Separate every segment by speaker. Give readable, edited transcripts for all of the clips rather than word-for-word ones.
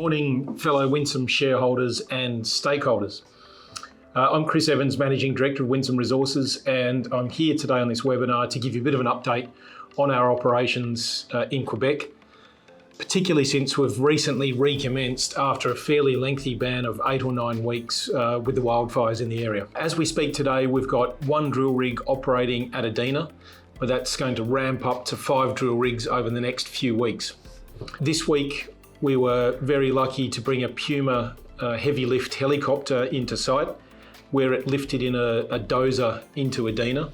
Speaker 1: Morning, fellow Winsome shareholders and stakeholders. I'm Chris Evans, Managing Director of Winsome Resources, and I'm here today on this webinar to give you a bit of an update on our operations in Quebec, particularly since we've recently recommenced after a fairly lengthy ban of 8 or 9 weeks with the wildfires in the area. As we speak today, we've got 1 drill rig operating at Edina, but that's going to ramp up to 5 drill rigs over the next few weeks. This week, we were very lucky to bring a Puma heavy lift helicopter into site, where it lifted in a dozer into Edina.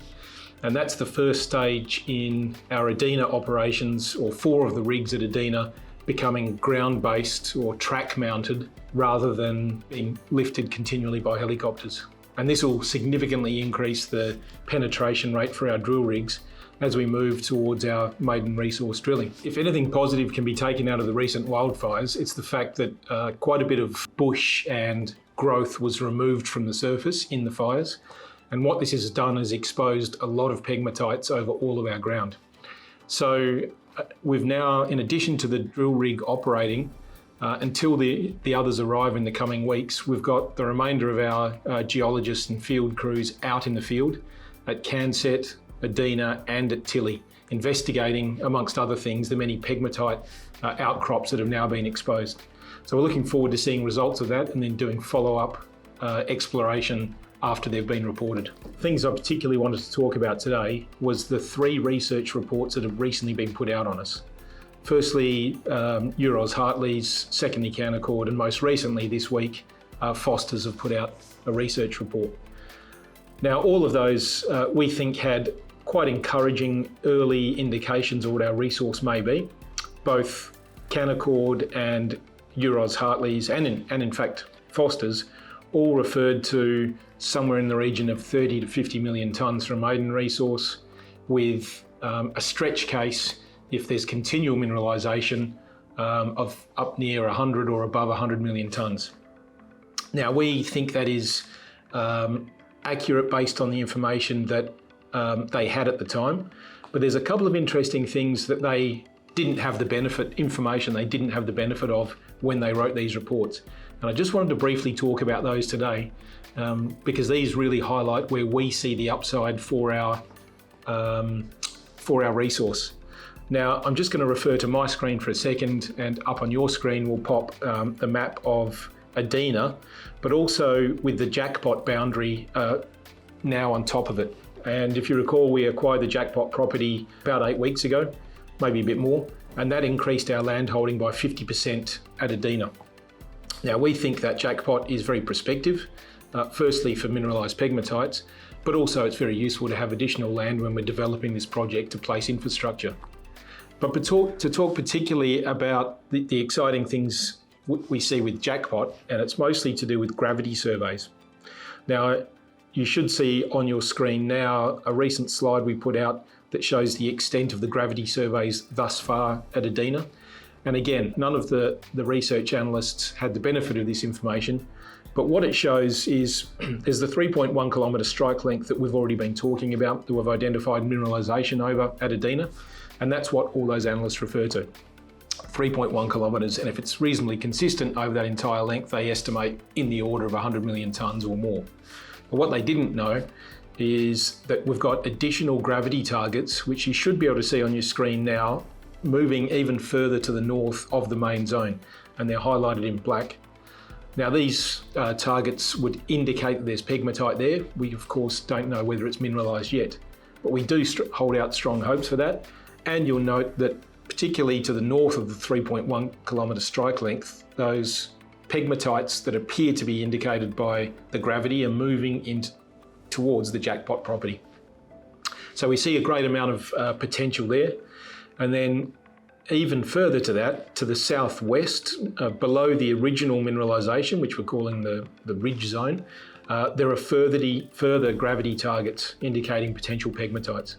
Speaker 1: And that's the first stage in our Edina operations, or 4 of the rigs at Edina becoming ground-based or track-mounted rather than being lifted continually by helicopters. And this will significantly increase the penetration rate for our drill rigs as we move towards our Maiden Resource drilling. If anything positive can be taken out of the recent wildfires, it's the fact that quite a bit of bush and growth was removed from the surface in the fires. And what this has done is exposed a lot of pegmatites over all of our ground. So we've now, in addition to the drill rig operating, until the others arrive in the coming weeks, we've got the remainder of our geologists and field crews out in the field at Canset, Edina and at Tilly, investigating, amongst other things, the many pegmatite outcrops that have now been exposed. So we're looking forward to seeing results of that and then doing follow-up exploration after they've been reported. Things I particularly wanted to talk about today was the 3 research reports that have recently been put out on us. Firstly, Euroz Hartley's, secondly Canaccord, and most recently this week, Foster's have put out a research report. Now, all of those we think had quite encouraging early indications of what our resource may be. Both Canaccord and Euroz Hartley's and in fact Foster's all referred to somewhere in the region of 30 to 50 million tonnes from Maiden Resource, with a stretch case if there's continual mineralisation of up near 100 or above 100 million tonnes. Now, we think that is accurate based on the information that they had at the time, but there's a couple of interesting things that they didn't have the benefit of when they wrote these reports. And I just wanted to briefly talk about those today because these really highlight where we see the upside for our resource. Now, I'm just going to refer to my screen for a second, and up on your screen will pop the map of Edina, but also with the Jackpot boundary now on top of it. And if you recall, we acquired the Jackpot property about 8 weeks ago, maybe a bit more, and that increased our land holding by 50% at Edina. Now, we think that Jackpot is very prospective, firstly for mineralised pegmatites, but also it's very useful to have additional land when we're developing this project to place infrastructure. But to talk particularly about the exciting things we see with Jackpot, and it's mostly to do with gravity surveys. Now, you should see on your screen now a recent slide we put out that shows the extent of the gravity surveys thus far at Edina. And again, none of the research analysts had the benefit of this information, but what it shows is there's the 3.1 kilometre strike length that we've already been talking about, that we've identified mineralisation over at Edina, and that's what all those analysts refer to. 3.1 kilometres, and if it's reasonably consistent over that entire length, they estimate in the order of 100 million tonnes or more. But what they didn't know is that we've got additional gravity targets, which you should be able to see on your screen now, moving even further to the north of the main zone, and they're highlighted in black. Now, these targets would indicate that there's pegmatite there. We, of course, don't know whether it's mineralised yet, but we do hold out strong hopes for that. And you'll note that particularly to the north of the 3.1 kilometre strike length, those pegmatites that appear to be indicated by the gravity are moving towards the Jackpot property. So we see a great amount of potential there. And then even further to that, to the southwest, below the original mineralisation, which we're calling the ridge zone, there are further gravity targets indicating potential pegmatites.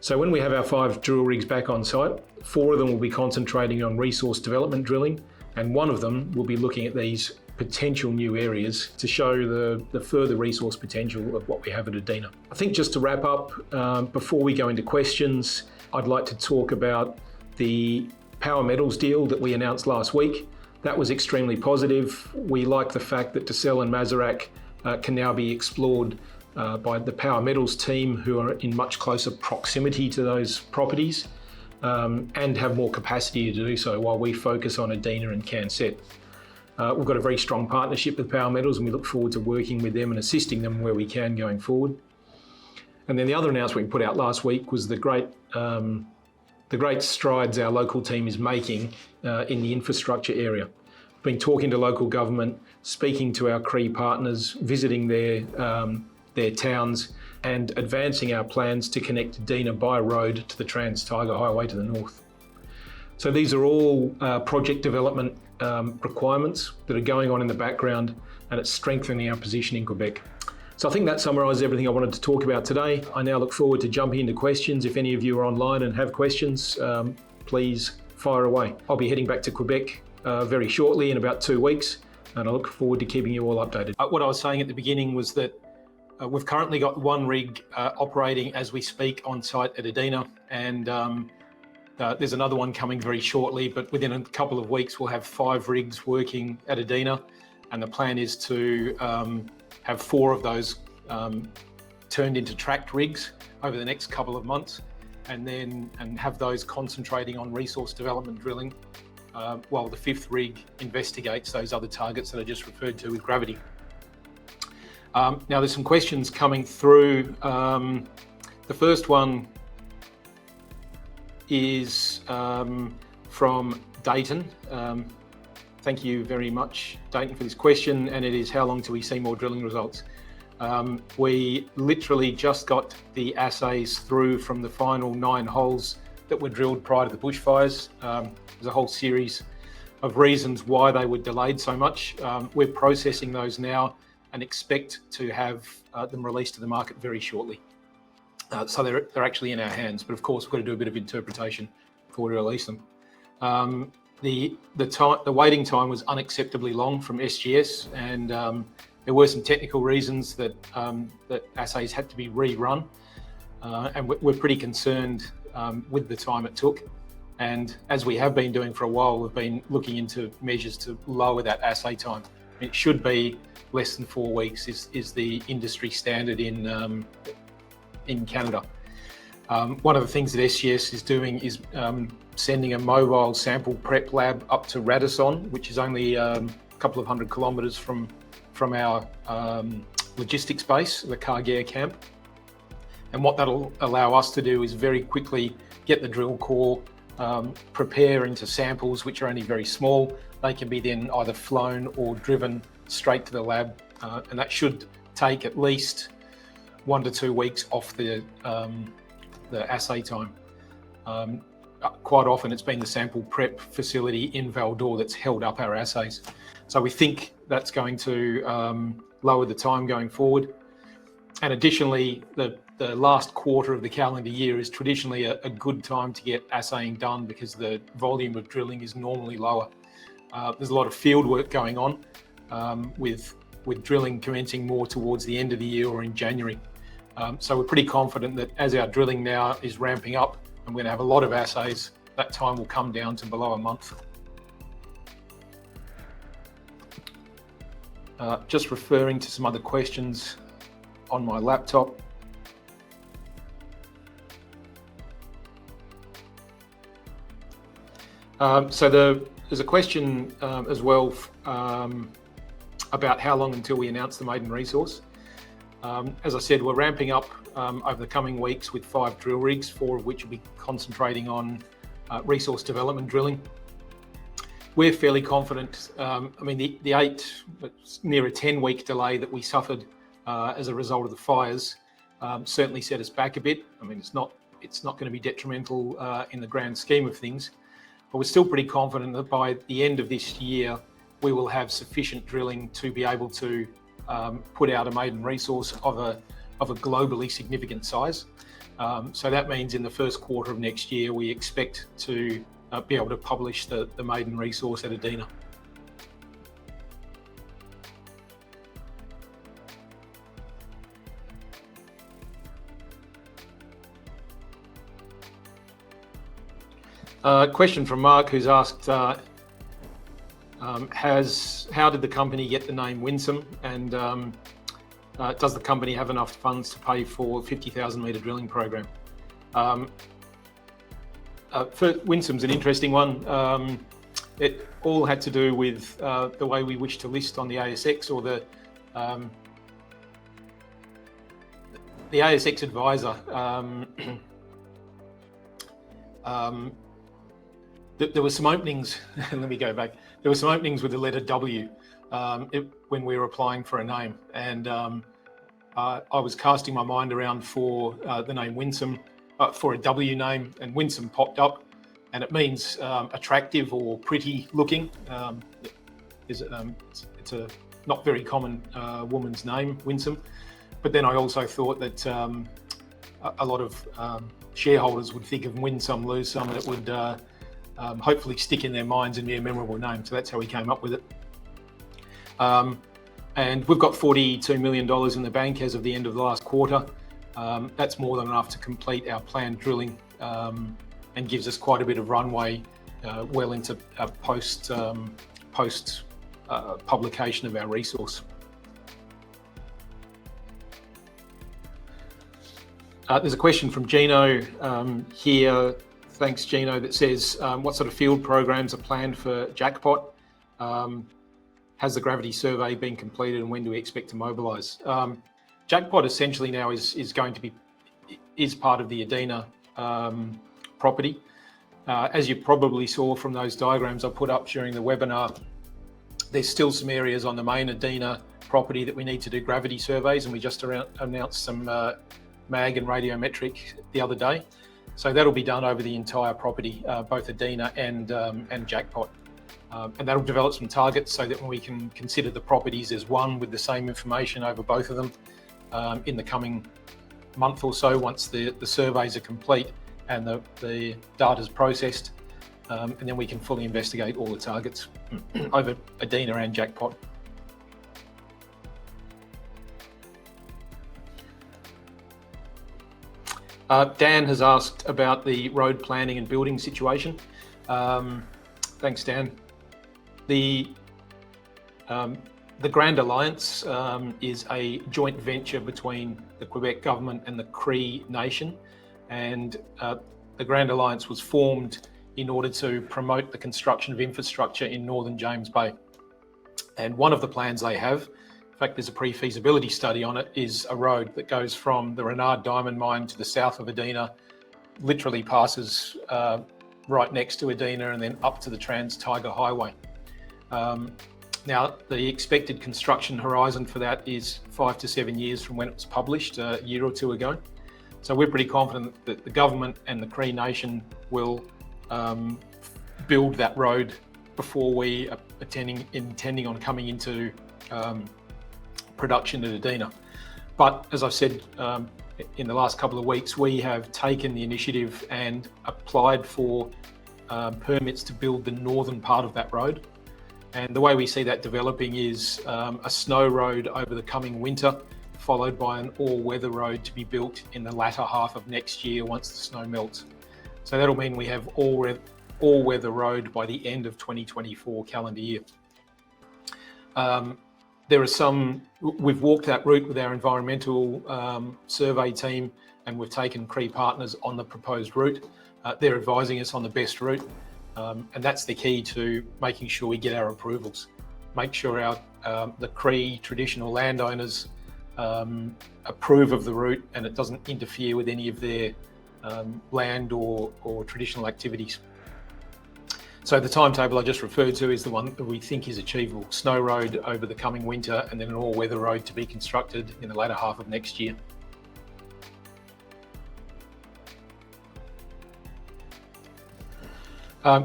Speaker 1: So when we have our 5 drill rigs back on site, 4 of them will be concentrating on resource development drilling, and 1 of them will be looking at these potential new areas to show the further resource potential of what we have at Edina. I think just to wrap up, before we go into questions, I'd like to talk about the power metals deal that we announced last week. That was extremely positive. We like the fact that Tessel and Mazarac can now be explored by the Power Metals team, who are in much closer proximity to those properties and have more capacity to do so, while we focus on Edina and Cansett. We've got a very strong partnership with Power Metals, and we look forward to working with them and assisting them where we can going forward. And then the other announcement we put out last week was the great strides our local team is making in the infrastructure area. We've been talking to local government, speaking to our Cree partners, visiting their towns, and advancing our plans to connect Edina by road to the Trans-Tiger Highway to the north. So these are all project development requirements that are going on in the background, and it's strengthening our position in Quebec. So I think that summarises everything I wanted to talk about today. I now look forward to jumping into questions. If any of you are online and have questions, please fire away. I'll be heading back to Quebec very shortly, in about 2 weeks, and I look forward to keeping you all updated. What I was saying at the beginning was that we've currently got one rig operating as we speak on site at Edina, and there's another one coming very shortly, but within a couple of weeks we'll have 5 rigs working at Edina, and the plan is to have 4 of those turned into tracked rigs over the next couple of months, and have those concentrating on resource development drilling while the 5th rig investigates those other targets that I just referred to with gravity. Now there's some questions coming through. The first one is from Dayton. Thank you very much, Dayton, for this question, and it is, how long till we see more drilling results? We literally just got the assays through from the final 9 holes that were drilled prior to the bushfires. There's a whole series of reasons why they were delayed so much. We're processing those now and expect to have them released to the market very shortly. So they're actually in our hands, but of course we've got to do a bit of interpretation before we release them. The waiting time was unacceptably long from SGS, and there were some technical reasons that assays had to be rerun, and we're pretty concerned with the time it took. And as we have been doing for a while, we've been looking into measures to lower that assay time. It should be less than 4 weeks is the industry standard in Canada. One of the things that SGS is doing is sending a mobile sample prep lab up to Radisson, which is only a couple of 100 kilometres from our logistics base, the Cargare camp. And what that'll allow us to do is very quickly get the drill core, prepare into samples which are only very small. They can be then either flown or driven straight to the lab, and that should take at least 1 to 2 weeks off the assay time. Quite often it's been the sample prep facility in Val-d'Or that's held up our assays. So we think that's going to lower the time going forward. And additionally, the last quarter of the calendar year is traditionally a good time to get assaying done because the volume of drilling is normally lower. There's a lot of field work going on with drilling commencing more towards the end of the year or in January. So we're pretty confident that as our drilling now is ramping up and we're going to have a lot of assays, that time will come down to below a month. Just referring to some other questions on my laptop. So there's a question as well about how long until we announce the Maiden Resource. As I said, we're ramping up over the coming weeks with 5 drill rigs, 4 of which will be concentrating on resource development drilling. We're fairly confident. The 8, near a 10-week delay that we suffered as a result of the fires certainly set us back a bit. It's not going to be detrimental in the grand scheme of things, but we're still pretty confident that by the end of this year, we will have sufficient drilling to be able to put out a maiden resource of a globally significant size. So that means in the first quarter of next year, we expect to be able to publish the maiden resource at Edina. Question from Mark, who's asked How did the company get the name Winsome, and does the company have enough funds to pay for a 50,000 metre drilling program? Winsome's an interesting one. It all had to do with the way we wish to list on the ASX, or the ASX advisor. There were some openings. Let me go back. There were some openings with the letter W when we were applying for a name, and I was casting my mind around for the name Winsome, for a W name, and Winsome popped up, and it means attractive or pretty looking. It's a not very common woman's name, Winsome. But then I also thought that a lot of shareholders would think of win some, lose some, and it would hopefully stick in their minds and be a memorable name. So that's how we came up with it. And we've got $42 million in the bank as of the end of the last quarter. That's more than enough to complete our planned drilling, and gives us quite a bit of runway well into post publication of our resource. There's a question from Gino here. Thanks, Gino, that says, what sort of field programs are planned for Jackpot? Has the gravity survey been completed, and when do we expect to mobilise? Jackpot essentially now is part of the Edina property. As you probably saw from those diagrams I put up during the webinar, there's still some areas on the main Edina property that we need to do gravity surveys, and we just announced some mag and radiometric the other day. So that'll be done over the entire property, both Edina and Jackpot. And that'll develop some targets so that we can consider the properties as one with the same information over both of them in the coming month or so, once the surveys are complete and the data's processed, and then we can fully investigate all the targets over Edina and Jackpot. Dan has asked about the road planning and building situation. Thanks, Dan. The Grand Alliance is a joint venture between the Quebec government and the Cree Nation, and the Grand Alliance was formed in order to promote the construction of infrastructure in northern James Bay. And one of the plans they have, in fact there's a pre-feasibility study on it, is a road that goes from the Renard Diamond Mine to the south of Edina, literally passes right next to Edina and then up to the Trans-Tiger Highway. Now, the expected construction horizon for that is 5 to 7 years from when it was published a year or two ago. So we're pretty confident that the government and the Cree Nation will build that road before we are intending on coming into production at Edina. But as I've said in the last couple of weeks, we have taken the initiative and applied for permits to build the northern part of that road. And the way we see that developing is a snow road over the coming winter, followed by an all-weather road to be built in the latter half of next year once the snow melts. So that'll mean we have all-weather road by the end of 2024 calendar year. We've walked that route with our environmental survey team, and we've taken Cree partners on the proposed route. They're advising us on the best route. And that's the key to making sure we get our approvals. Make sure the Cree traditional landowners approve of the route and it doesn't interfere with any of their land or traditional activities. So the timetable I just referred to is the one that we think is achievable. Snow road over the coming winter, and then an all-weather road to be constructed in the latter half of next year.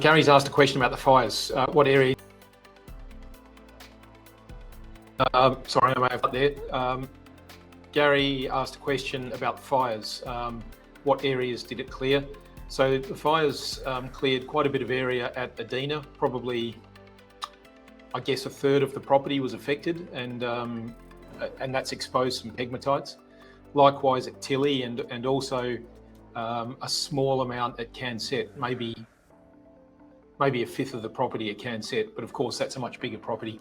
Speaker 1: Gary's asked a question about the fires. What area? Sorry, I may have got there. Gary asked a question about the fires. What areas did it clear? So the fires cleared quite a bit of area at Edina. Probably, I guess, a third of the property was affected, and that's exposed some pegmatites. Likewise at Tilly, and also a small amount at Cansett, maybe maybe a fifth of the property at Canset, but of course that's a much bigger property.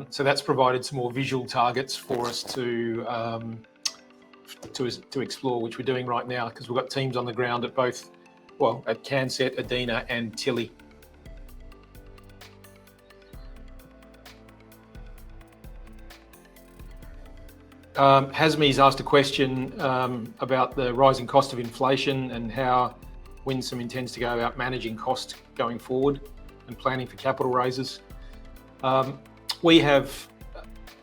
Speaker 1: So that's provided some more visual targets for us to explore, which we're doing right now, because we've got teams on the ground at both, well, at Canset, Edina and Tilly. Hasmi's asked a question about the rising cost of inflation and how Winsome intends to go about managing cost going forward and planning for capital raises. We have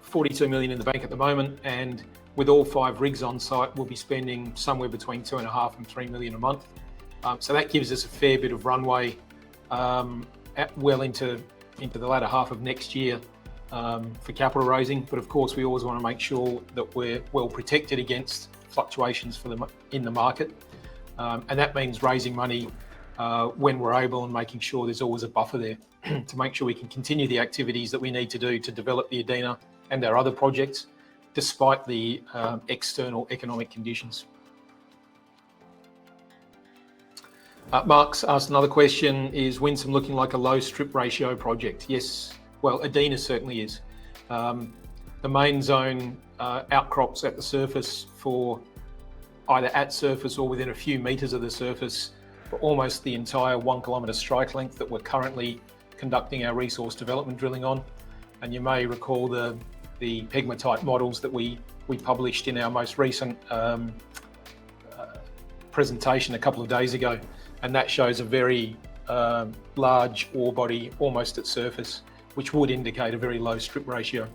Speaker 1: 42 million in the bank at the moment, and with all 5 rigs on site, we'll be spending somewhere between 2.5 and 3 million a month. So that gives us a fair bit of runway well into the latter half of next year for capital raising. But of course, we always want to make sure that we're well protected against fluctuations in the market. And that means raising money when we're able and making sure there's always a buffer there to make sure we can continue the activities that we need to do to develop the Edina and our other projects, despite the external economic conditions. Mark's asked another question, is Winsome looking like a low strip ratio project? Yes, well, Edina certainly is. The main zone outcrops at the surface for either at surface or within a few metres of the surface for almost the entire 1 kilometre strike length that we're currently conducting our resource development drilling on. And you may recall the pegmatite models that we published in our most recent presentation a couple of days ago, and that shows a very large ore body almost at surface, which would indicate a very low strip ratio.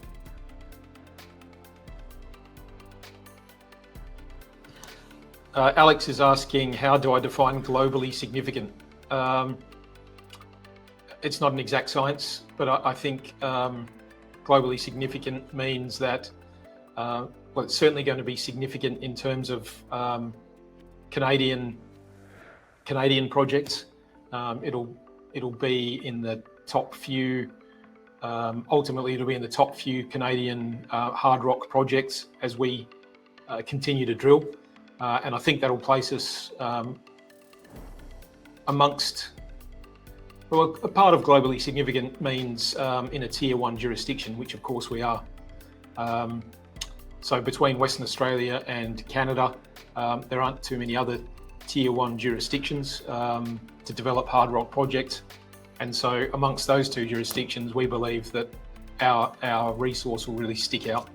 Speaker 1: Alex is asking, how do I define globally significant? It's not an exact science, but I think globally significant means that, well, it's certainly going to be significant in terms of Canadian projects. It'll be in the top few. Ultimately, it'll be in the top few Canadian hard rock projects as we continue to drill, and I think that'll place us amongst. Well, a part of globally significant means in a tier 1 jurisdiction, which of course we are. So between Western Australia and Canada, there aren't too many other tier 1 jurisdictions to develop hard rock projects. And so amongst those 2 jurisdictions, we believe that our resource will really stick out.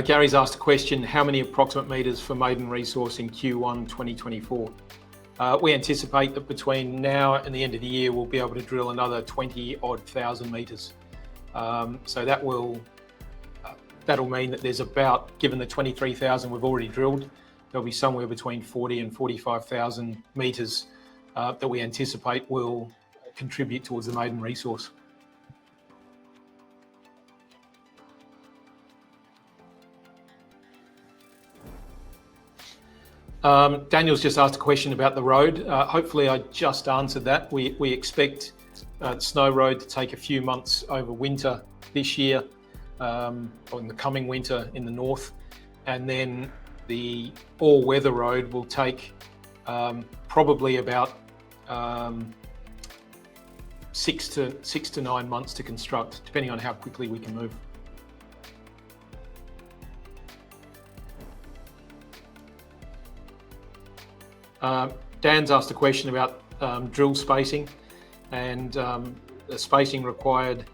Speaker 1: Gary's asked a question, how many approximate metres for Maiden Resource in Q1 2024? We anticipate that between now and the end of the year, we'll be able to drill another 20-odd thousand metres. So that'll mean that there's about, given the 23,000 we've already drilled, there'll be somewhere between 40 and 45,000 metres that we anticipate will contribute towards the Maiden Resource. Daniel's just asked a question about the road. Hopefully I just answered that. We expect the snow road to take a few months over winter this year, or in the coming winter in the north, and then the all-weather road will take probably about 6 to 9 months to construct, depending on how quickly we can move. Dan's asked a question about drill spacing and the spacing required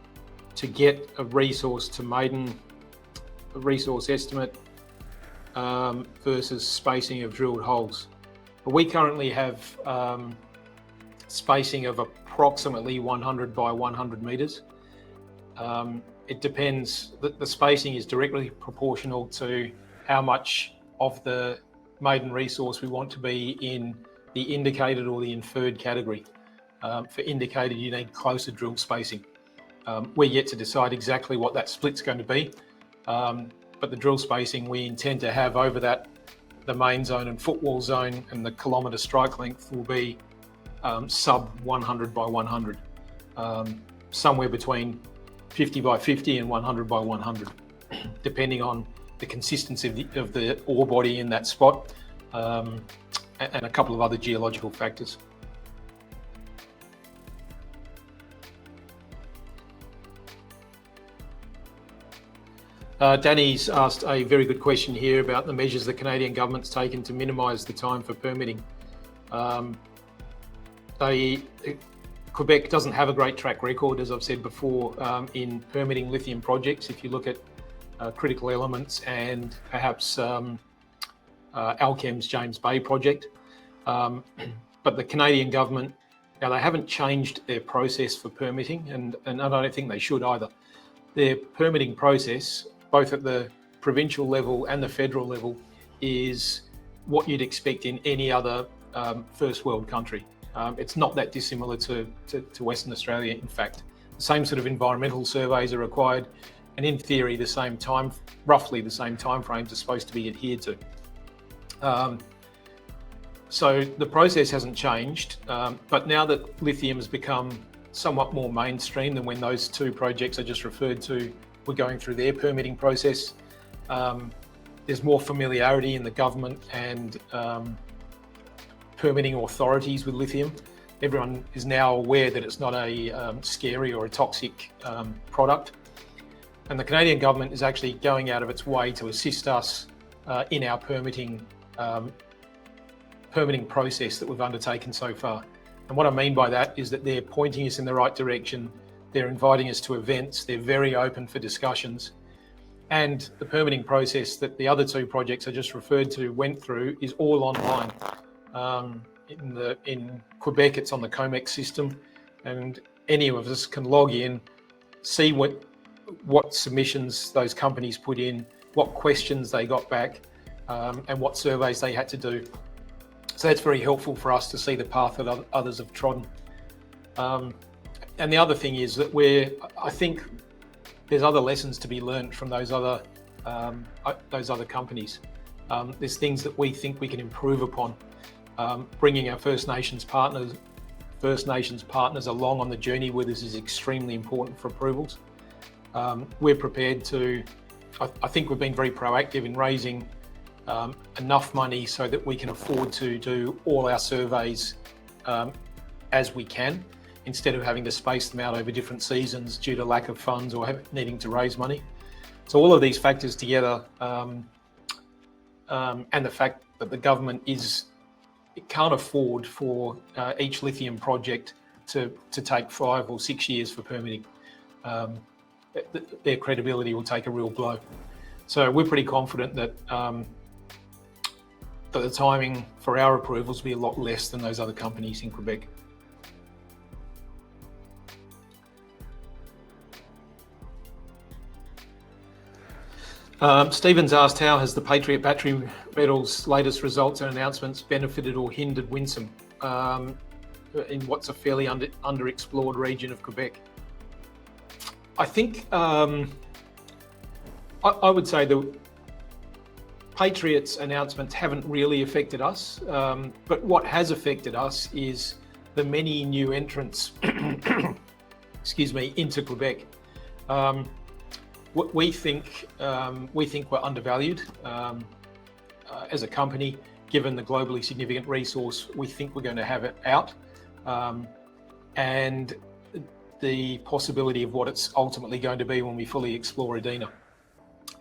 Speaker 1: to get a resource to Maiden, a resource estimate versus spacing of drilled holes. But we currently have spacing of approximately 100 by 100 metres. It depends, the spacing is directly proportional to how much of the Maiden Resource we want to be in the indicated or the inferred category. For indicated, you need closer drill spacing. We're yet to decide exactly what that split's going to be, but the drill spacing we intend to have over that, the main zone and footwall zone and the kilometre strike length will be sub 100 by 100, somewhere between 50 by 50 and 100 by 100, depending on the consistency of the ore body in that spot, and a couple of other geological factors. Danny's asked a very good question here about the measures the Canadian government's taken to minimise the time for permitting. Quebec doesn't have a great track record, as I've said before, in permitting lithium projects. If you look at critical elements and perhaps Alchem's James Bay project. But the Canadian government, now they haven't changed their process for permitting, and I don't think they should either. Their permitting process, both at the provincial level and the federal level, is what you'd expect in any other first world country. It's not that dissimilar to Western Australia, in fact. The same sort of environmental surveys are required, and in theory, roughly the same time frames are supposed to be adhered to. So the process hasn't changed, but now that lithium has become somewhat more mainstream than when those two projects I just referred to were going through their permitting process, there's more familiarity in the government and permitting authorities with lithium. Everyone is now aware that it's not a scary or a toxic product. And the Canadian government is actually going out of its way to assist us in our permitting process that we've undertaken so far. And what I mean by that is that they're pointing us in the right direction. They're inviting us to events. They're very open for discussions. And the permitting process that the other two projects I just referred to went through is all online. In Quebec, it's on the COMEX system, and any of us can log in, see what submissions those companies put in, what questions they got back, and what surveys they had to do. So that's very helpful for us to see the path that others have trodden. And the other thing is that I think there's other lessons to be learned from those other companies. There's things that we think we can improve upon. Bringing our First Nations partners along on the journey with us is extremely important for approvals. We're prepared to, I think we've been very proactive in raising enough money so that we can afford to do all our surveys as we can, instead of having to space them out over different seasons due to lack of funds or needing to raise money. So all of these factors together, and the fact that the government can't afford for each lithium project to take 5 or 6 years for permitting. Their credibility will take a real blow. So we're pretty confident that the timing for our approvals will be a lot less than those other companies in Quebec. Stephen's asked, how has the Patriot battery metals latest results and announcements benefited or hindered Winsome in what's a fairly underexplored region of Quebec? I think I would say the Patriot's announcements haven't really affected us, but what has affected us is the many new entrants into Quebec. We think we're undervalued as a company. Given the globally significant resource, we think we're going to have it out, and the possibility of what it's ultimately going to be when we fully explore Edina.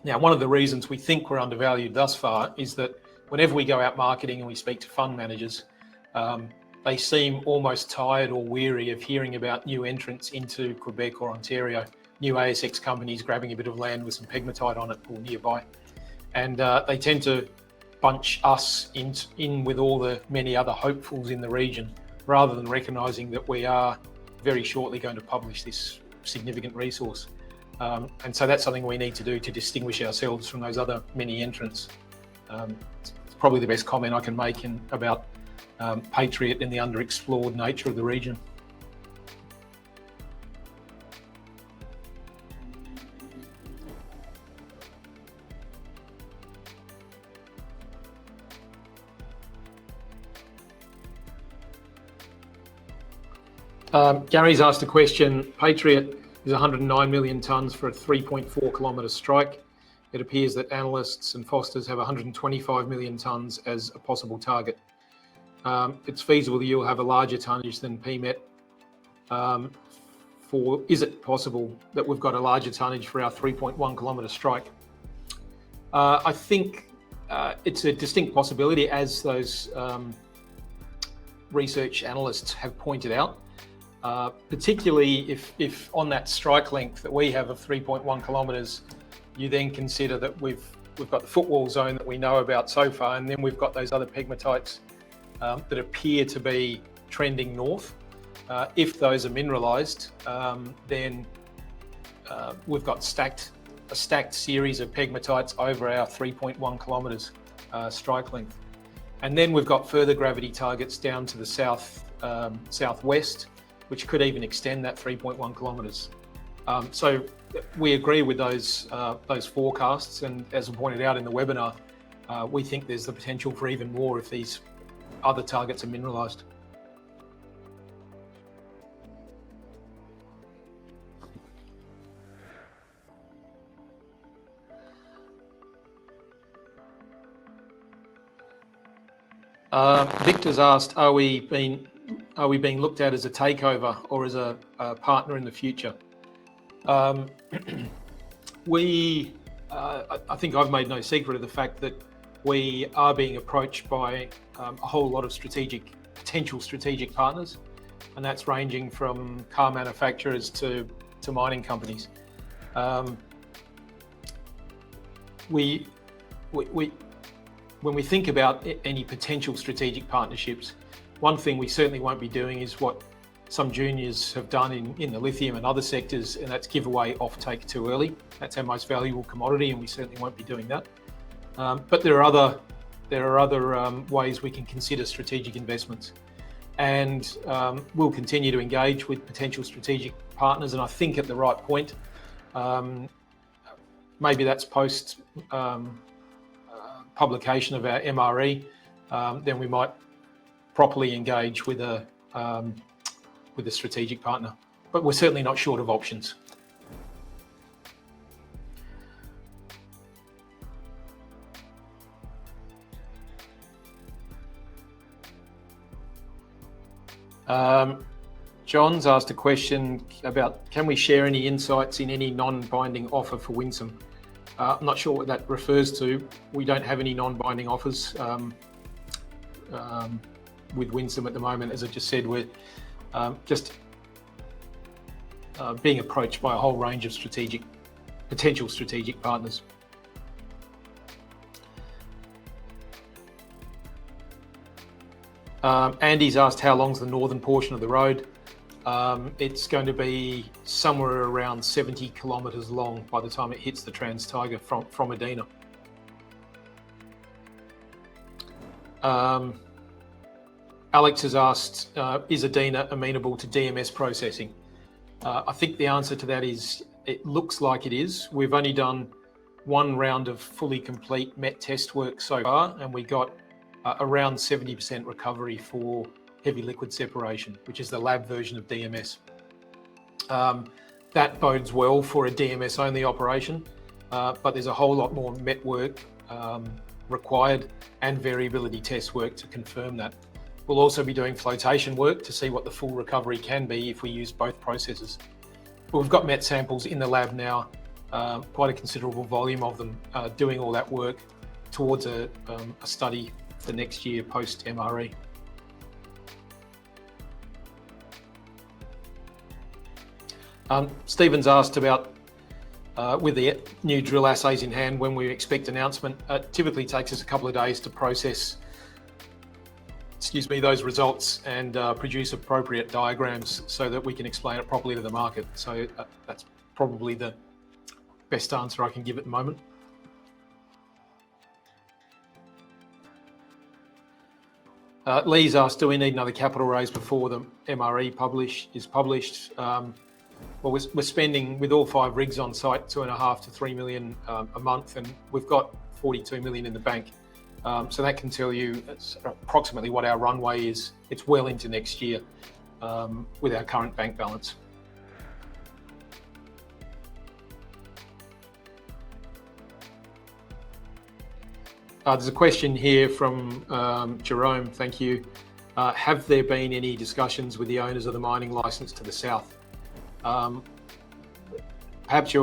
Speaker 1: Now, one of the reasons we think we're undervalued thus far is that whenever we go out marketing and we speak to fund managers, they seem almost tired or weary of hearing about new entrants into Quebec or Ontario. New ASX companies grabbing a bit of land with some pegmatite on it or nearby. And they tend to bunch us in with all the many other hopefuls in the region, rather than recognising that we are very shortly going to publish this significant resource. And so that's something we need to do to distinguish ourselves from those other many entrants. It's probably the best comment I can make about Patriot and the underexplored nature of the region. Gary's asked a question. Patriot is 109 million tonnes for a 3.4 kilometre strike. It appears that analysts and Fosters have 125 million tonnes as a possible target. it's feasible that you'll have a larger tonnage than PMET. Is it possible that we've got a larger tonnage for our 3.1 kilometre strike? I think it's a distinct possibility, as those research analysts have pointed out, particularly if on that strike length that we have of 3.1 kilometres, you then consider that we've got the footwall zone that we know about so far, and then we've got those other pegmatites that appear to be trending north. If those are mineralised, then we've got a stacked series of pegmatites over our 3.1 kilometres strike length. And then we've got further gravity targets down to the southwest, which could even extend that 3.1 kilometres. So we agree with those forecasts, and as I pointed out in the webinar, we think there's the potential for even more if these other targets are mineralised. Victor's asked, are we being looked at as a takeover or as a partner in the future? I think I've made no secret of the fact that we are being approached by a whole lot of potential strategic partners, and that's ranging from car manufacturers to mining companies. When we think about any potential strategic partnerships, one thing we certainly won't be doing is what some juniors have done in the lithium and other sectors, and that's give away offtake too early. That's our most valuable commodity, and we certainly won't be doing that. But there are other ways we can consider strategic investments, and we'll continue to engage with potential strategic partners. And I think at the right point, maybe that's post publication of our MRE, then we might properly engage with a strategic partner. But we're certainly not short of options. John's asked a question about, can we share any insights in any non-binding offer for Winsome? I'm not sure what that refers to. We don't have any non-binding offers with Winsome at the moment. As I just said, we're just being approached by a whole range of potential strategic partners. Andy's asked, how long's the northern portion of the road? It's going to be somewhere around 70 kilometres long by the time it hits the Trans-Tyger from Edina. Alex has asked, is Edina amenable to DMS processing? I think the answer to that is, it looks like it is. We've only done one round of fully complete MET test work so far, and we got around 70% recovery for heavy liquid separation, which is the lab version of DMS. That bodes well for a DMS only operation, but there's a whole lot more MET work required and variability test work to confirm that. We'll also be doing flotation work to see what the full recovery can be if we use both processes. But we've got MET samples in the lab now, quite a considerable volume of them, doing all that work towards a study for next year post MRE. Stephen's asked about, with the new drill assays in hand, when we expect announcement. It typically takes us a couple of days to process those results and produce appropriate diagrams so that we can explain it properly to the market. So that's probably the best answer I can give at the moment. Lee's asked, do we need another capital raise before the MRE is published? Well, we're spending, with all 5 rigs on site, 2.5 to 3 million a month, and we've got 42 million in the bank. So that can tell you it's approximately what our runway is. It's well into next year with our current bank balance. There's a question here from Jerome, thank you. Have there been any discussions with the owners of the mining license to the south? Perhaps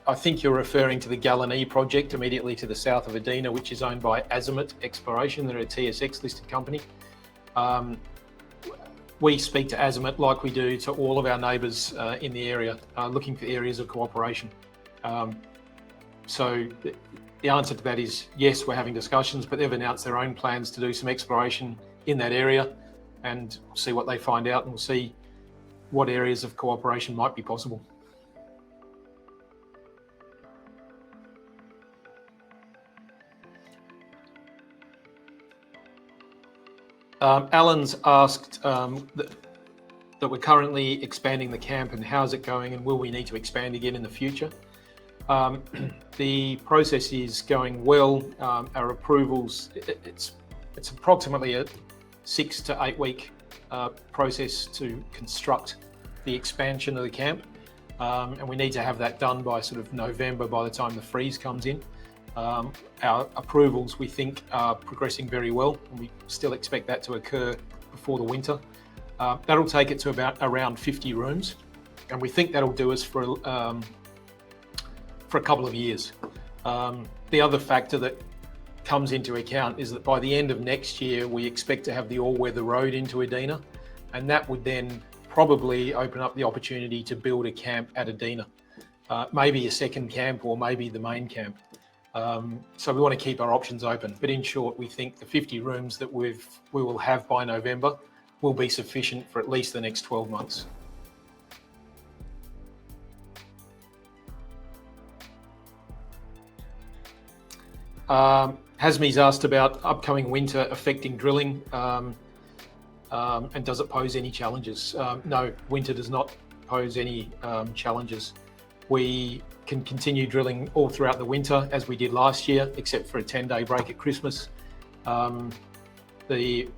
Speaker 1: I think you're referring to the Gallonee project immediately to the south of Edina, which is owned by Azimuth Exploration. They're a TSX listed company. We speak to Azimuth like we do to all of our neighbours in the area, looking for areas of cooperation. So the answer to that is yes, we're having discussions, but they've announced their own plans to do some exploration in that area, and we'll see what they find out, and we'll see what areas of cooperation might be possible. Alan's asked that we're currently expanding the camp, and how's it going, and will we need to expand again in the future? The process is going well. Our approvals, it's approximately a 6 to 8 week process to construct the expansion of the camp, and we need to have that done by sort of November, by the time the freeze comes in. Our approvals, we think, are progressing very well, and we still expect that to occur before the winter. That'll take it to around 50 rooms, and we think that'll do us for a couple of years. The other factor that comes into account is that by the end of next year, we expect to have the all-weather road into Edina, and that would then probably open up the opportunity to build a camp at Edina, maybe a second camp or maybe the main camp. So we want to keep our options open, but in short, we think the 50 rooms that we will have by November will be sufficient for at least the next 12 months. Hasmi's asked about upcoming winter affecting drilling, and does it pose any challenges? No, winter does not pose any challenges. We can continue drilling all throughout the winter as we did last year, except for a 10-day break at Christmas. The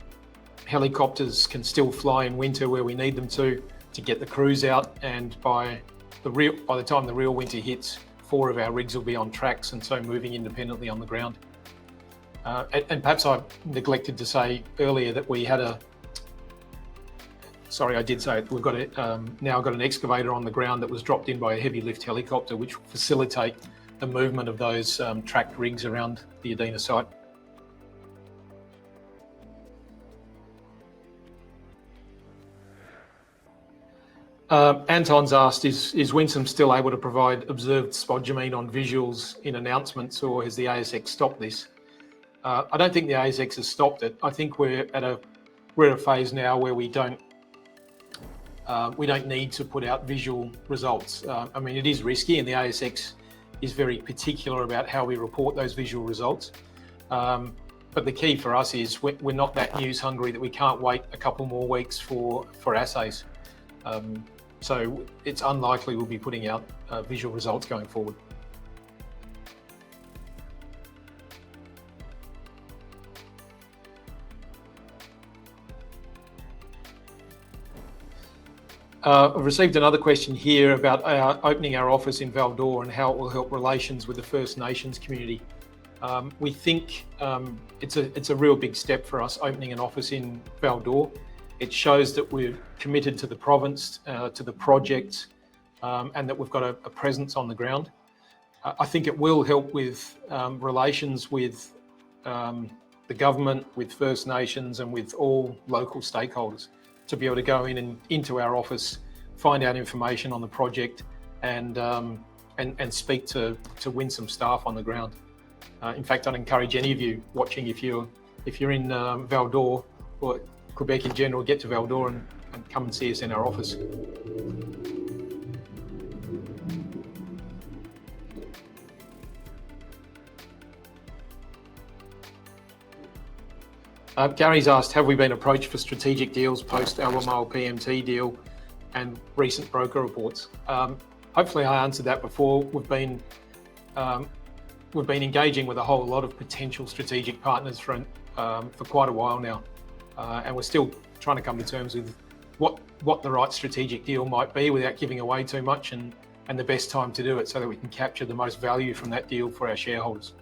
Speaker 1: helicopters can still fly in winter where we need them to get the crews out, and by the time the real winter hits, 4 of our rigs will be on tracks and so moving independently on the ground. And perhaps I neglected to say earlier that we had sorry, I did say it. We've got now got an excavator on the ground that was dropped in by a heavy lift helicopter, which will facilitate the movement of those tracked rigs around the Edina site. Anton's asked, is Winsome still able to provide observed spodumene on visuals in announcements, or has the ASX stopped this? I don't think the ASX has stopped it. I think we're at a phase now where we don't need to put out visual results. I mean, it is risky, and the ASX is very particular about how we report those visual results. But the key for us is we're not that news hungry that we can't wait a couple more weeks for assays. So it's unlikely we'll be putting out visual results going forward. I've received another question here about opening our office in Val-d'Or and how it will help relations with the First Nations community. We think it's a real big step for us opening an office in Val-d'Or. It shows that we're committed to the province, to the project, and that we've got a presence on the ground. I think it will help with relations with the government, with First Nations, and with all local stakeholders, to be able to go in and into our office, find out information on the project, and speak to Winsome staff on the ground. In fact, I'd encourage any of you watching, if you're in Val-d'Or or Quebec in general, get to Val-d'Or and come and see us in our office. Gary's asked, have we been approached for strategic deals post Albemarle PMT deal and recent broker reports? Hopefully I answered that before. We've been engaging with a whole lot of potential strategic partners for quite a while now, and we're still trying to come to terms with what the right strategic deal might be without giving away too much, and the best time to do it so that we can capture the most value from that deal for our shareholders.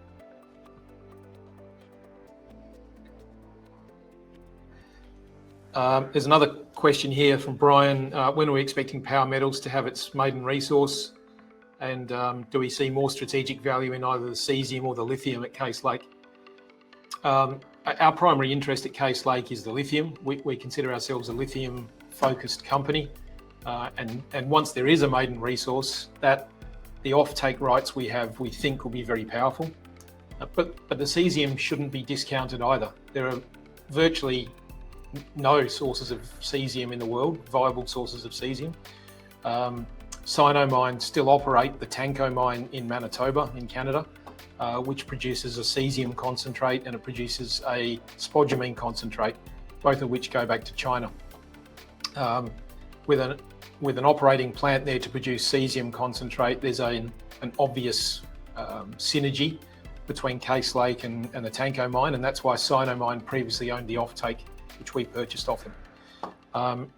Speaker 1: There's another question here from Brian. When are we expecting Power Metals to have its maiden resource? And do we see more strategic value in either the cesium or the lithium at Case Lake? Our primary interest at Case Lake is the lithium. We consider ourselves a lithium-focused company. And once there is a maiden resource, that the off-take rights we have, we think will be very powerful. But the cesium shouldn't be discounted either. There are virtually no sources of cesium in the world, viable sources of cesium. Sino mines still operate the Tanko mine in Manitoba, in Canada, which produces a cesium concentrate and it produces a spodumene concentrate, both of which go back to China. With an operating plant there to produce cesium concentrate, there's an obvious synergy between Case Lake and the Tanko mine, and that's why Sino Mine previously owned the offtake, which we purchased off them.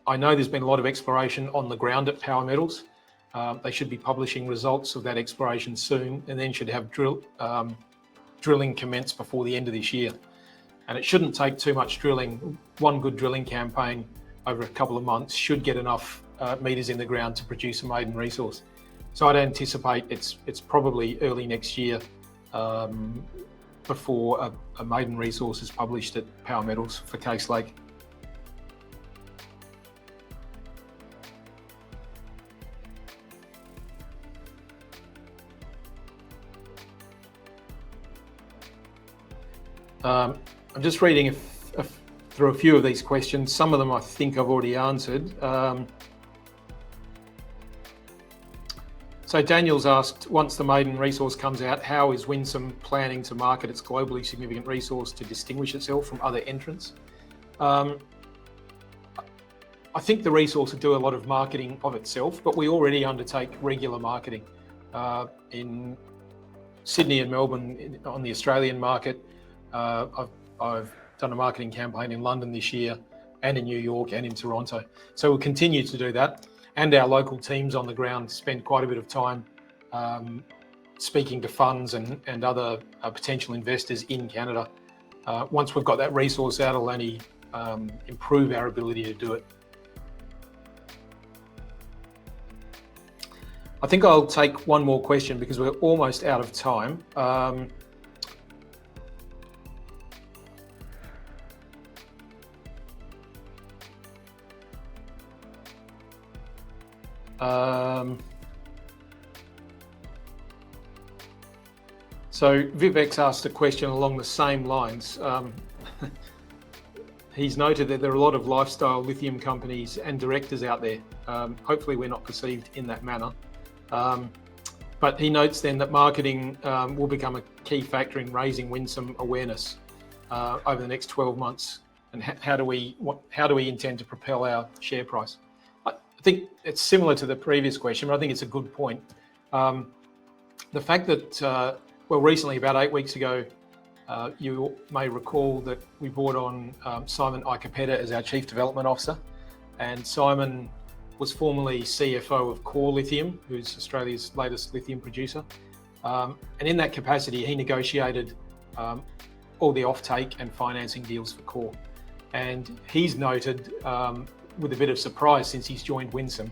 Speaker 1: I know there's been a lot of exploration on the ground at Power Metals. They should be publishing results of that exploration soon, and then should have drilling commence before the end of this year. And it shouldn't take too much drilling. One good drilling campaign over a couple of months should get enough meters in the ground to produce a maiden resource. So I'd anticipate it's probably early next year before a maiden resource is published at Power Metals for Case Lake. I'm just reading through a few of these questions. Some of them I think I've already answered. So Daniel's asked, once the maiden resource comes out, how is Winsome planning to market its globally significant resource to distinguish itself from other entrants? I think the resource will do a lot of marketing of itself, but we already undertake regular marketing in Sydney and Melbourne on the Australian market. I've done a marketing campaign in London this year, and in New York and in Toronto. So we'll continue to do that. And our local teams on the ground spend quite a bit of time speaking to funds and other potential investors in Canada. Once we've got that resource out, it'll only improve our ability to do it. I think I'll take one more question because we're almost out of time. So Vivek's asked a question along the same lines. He's noted that there are a lot of lifestyle lithium companies and directors out there. Hopefully we're not perceived in that manner. But he notes then that marketing will become a key factor in raising Winsome awareness over the next 12 months. And how do we intend to propel our share price? I think it's similar to the previous question, but I think it's a good point. The fact that, recently, about 8 weeks ago, you may recall that we brought on Simon Icapetta as our Chief Development Officer. And Simon was formerly CFO of Core Lithium, who's Australia's latest lithium producer. And in that capacity, he negotiated all the offtake and financing deals for Core. And he's noted, with a bit of surprise since he's joined Winsome,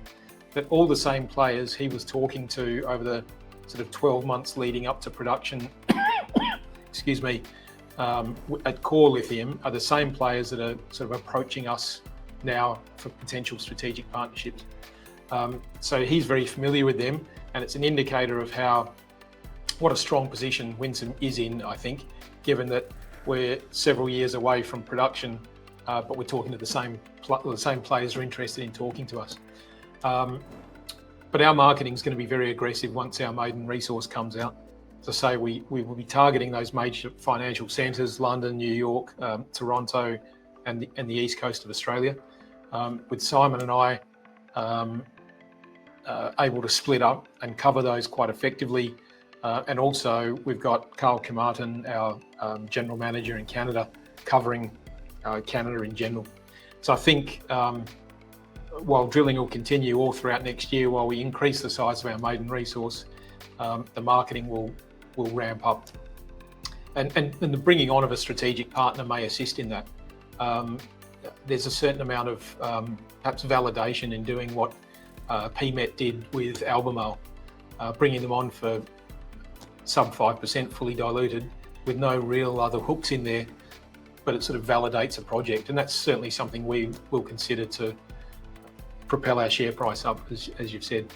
Speaker 1: that all the same players he was talking to over the sort of 12 months leading up to production, excuse me, at Core Lithium are the same players that are sort of approaching us now for potential strategic partnerships. So he's very familiar with them, and it's an indicator of what a strong position Winsome is in, I think, given that we're several years away from production, but we're talking to the same players are interested in talking to us. But our marketing is going to be very aggressive once our maiden resource comes out. As I say, we will be targeting those major financial centres, London, New York, Toronto, and the east coast of Australia. With Simon and I able to split up and cover those quite effectively. And also we've got Carl Camartin, our General Manager in Canada, covering Canada in general. So I think while drilling will continue all throughout next year, while we increase the size of our maiden resource, the marketing will ramp up. And the bringing on of a strategic partner may assist in that. there's a certain amount of perhaps validation in doing what PMET did with Albemarle, bringing them on for sub 5% fully diluted with no real other hooks in there, but it sort of validates a project. And that's certainly something we will consider to propel our share price up, as you've said.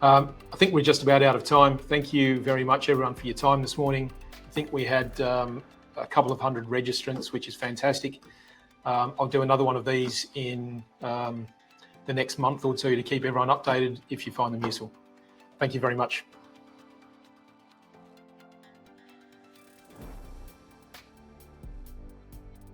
Speaker 1: I think we're just about out of time. Thank you very much, everyone, for your time this morning. I think we had a couple of hundred registrants, which is fantastic. I'll do another one of these in the next month or two to keep everyone updated if you find them useful. Thank you very much.